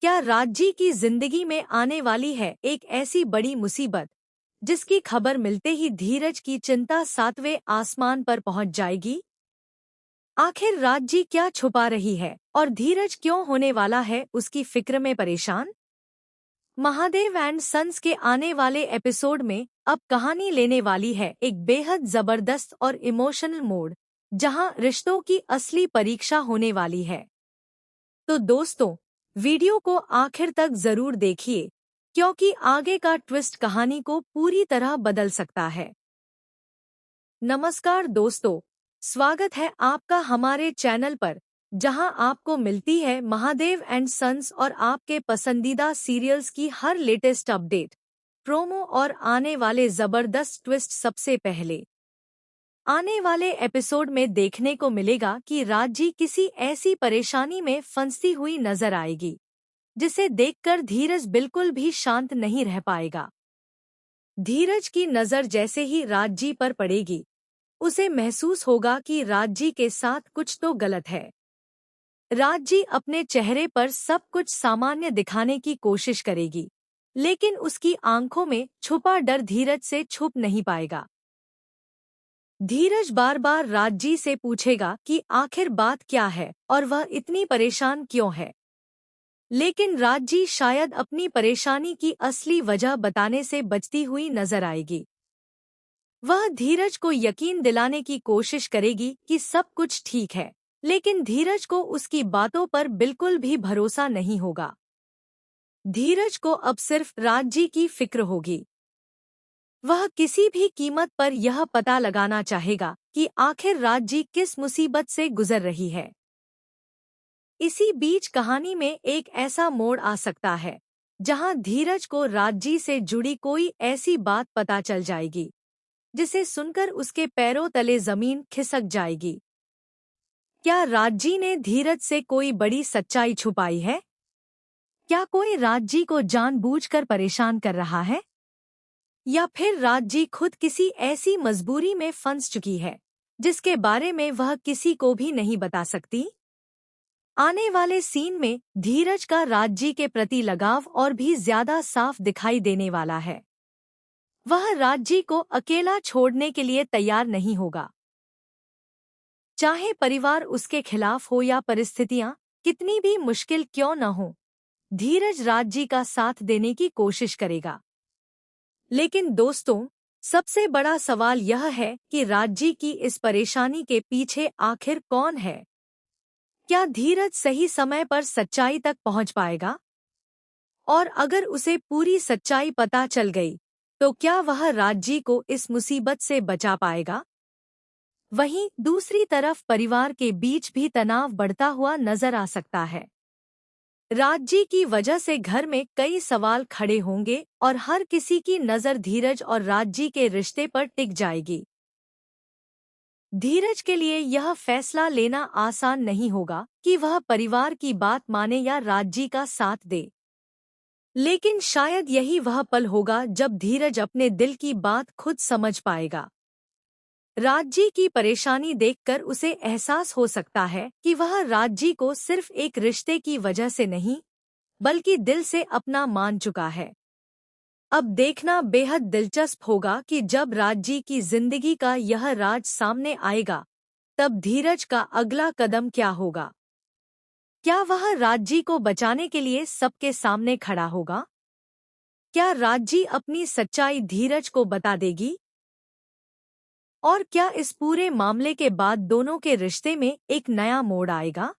क्या राजी की जिंदगी में आने वाली है एक ऐसी बड़ी मुसीबत जिसकी खबर मिलते ही धीरज की चिंता सातवें आसमान पर पहुंच जाएगी? आखिर राजी क्या छुपा रही है और धीरज क्यों होने वाला है उसकी फिक्र में परेशान? महादेव एंड सन्स के आने वाले एपिसोड में अब कहानी लेने वाली है एक बेहद जबरदस्त और इमोशनल मोड़, जहां रिश्तों की असली परीक्षा होने वाली है। तो दोस्तों, वीडियो को आखिर तक जरूर देखिए, क्योंकि आगे का ट्विस्ट कहानी को पूरी तरह बदल सकता है। नमस्कार दोस्तों, स्वागत है आपका हमारे चैनल पर, जहां आपको मिलती है महादेव एंड सन्स और आपके पसंदीदा सीरियल्स की हर लेटेस्ट अपडेट, प्रोमो और आने वाले जबरदस्त ट्विस्ट। सबसे पहले आने वाले एपिसोड में देखने को मिलेगा कि राजी किसी ऐसी परेशानी में फंसी हुई नजर आएगी जिसे देखकर धीरज बिल्कुल भी शांत नहीं रह पाएगा। धीरज की नजर जैसे ही राजी पर पड़ेगी, उसे महसूस होगा कि राजी के साथ कुछ तो गलत है। राजी अपने चेहरे पर सब कुछ सामान्य दिखाने की कोशिश करेगी, लेकिन उसकी आंखों में छुपा डर धीरज से छुप नहीं पाएगा। धीरज बार बार राजी से पूछेगा कि आखिर बात क्या है और वह इतनी परेशान क्यों है, लेकिन राजी शायद अपनी परेशानी की असली वजह बताने से बचती हुई नजर आएगी। वह धीरज को यकीन दिलाने की कोशिश करेगी कि सब कुछ ठीक है, लेकिन धीरज को उसकी बातों पर बिल्कुल भी भरोसा नहीं होगा। धीरज को अब सिर्फ राजी की फिक्र होगी। वह किसी भी कीमत पर यह पता लगाना चाहेगा कि आखिर राजी किस मुसीबत से गुजर रही है। इसी बीच कहानी में एक ऐसा मोड़ आ सकता है जहां धीरज को राजी से जुड़ी कोई ऐसी बात पता चल जाएगी जिसे सुनकर उसके पैरों तले जमीन खिसक जाएगी। क्या राजी ने धीरज से कोई बड़ी सच्चाई छुपाई है? क्या कोई राजी को जानबूझकर परेशान कर रहा है, या फिर राजी खुद किसी ऐसी मजबूरी में फंस चुकी है जिसके बारे में वह किसी को भी नहीं बता सकती? आने वाले सीन में धीरज का राजी के प्रति लगाव और भी ज्यादा साफ दिखाई देने वाला है। वह राजी को अकेला छोड़ने के लिए तैयार नहीं होगा। चाहे परिवार उसके खिलाफ हो या परिस्थितियां कितनी भी मुश्किल क्यों न हो, धीरज राजी का साथ देने की कोशिश करेगा। लेकिन दोस्तों, सबसे बड़ा सवाल यह है कि राजी की इस परेशानी के पीछे आखिर कौन है? क्या धीरज सही समय पर सच्चाई तक पहुंच पाएगा? और अगर उसे पूरी सच्चाई पता चल गई, तो क्या वह राजी को इस मुसीबत से बचा पाएगा? वहीं दूसरी तरफ परिवार के बीच भी तनाव बढ़ता हुआ नजर आ सकता है। राजी की वजह से घर में कई सवाल खड़े होंगे और हर किसी की नजर धीरज और राजी के रिश्ते पर टिक जाएगी। धीरज के लिए यह फैसला लेना आसान नहीं होगा कि वह परिवार की बात माने या राजी का साथ दे, लेकिन शायद यही वह पल होगा जब धीरज अपने दिल की बात खुद समझ पाएगा। राजी की परेशानी देखकर उसे एहसास हो सकता है कि वह राजी को सिर्फ एक रिश्ते की वजह से नहीं, बल्कि दिल से अपना मान चुका है। अब देखना बेहद दिलचस्प होगा कि जब राजी की जिंदगी का यह राज सामने आएगा, तब धीरज का अगला कदम क्या होगा? क्या वह राजी को बचाने के लिए सबके सामने खड़ा होगा? क्या राजी अपनी सच्चाई धीरज को बता देगी? और क्या इस पूरे मामले के बाद दोनों के रिश्ते में एक नया मोड़ आएगा?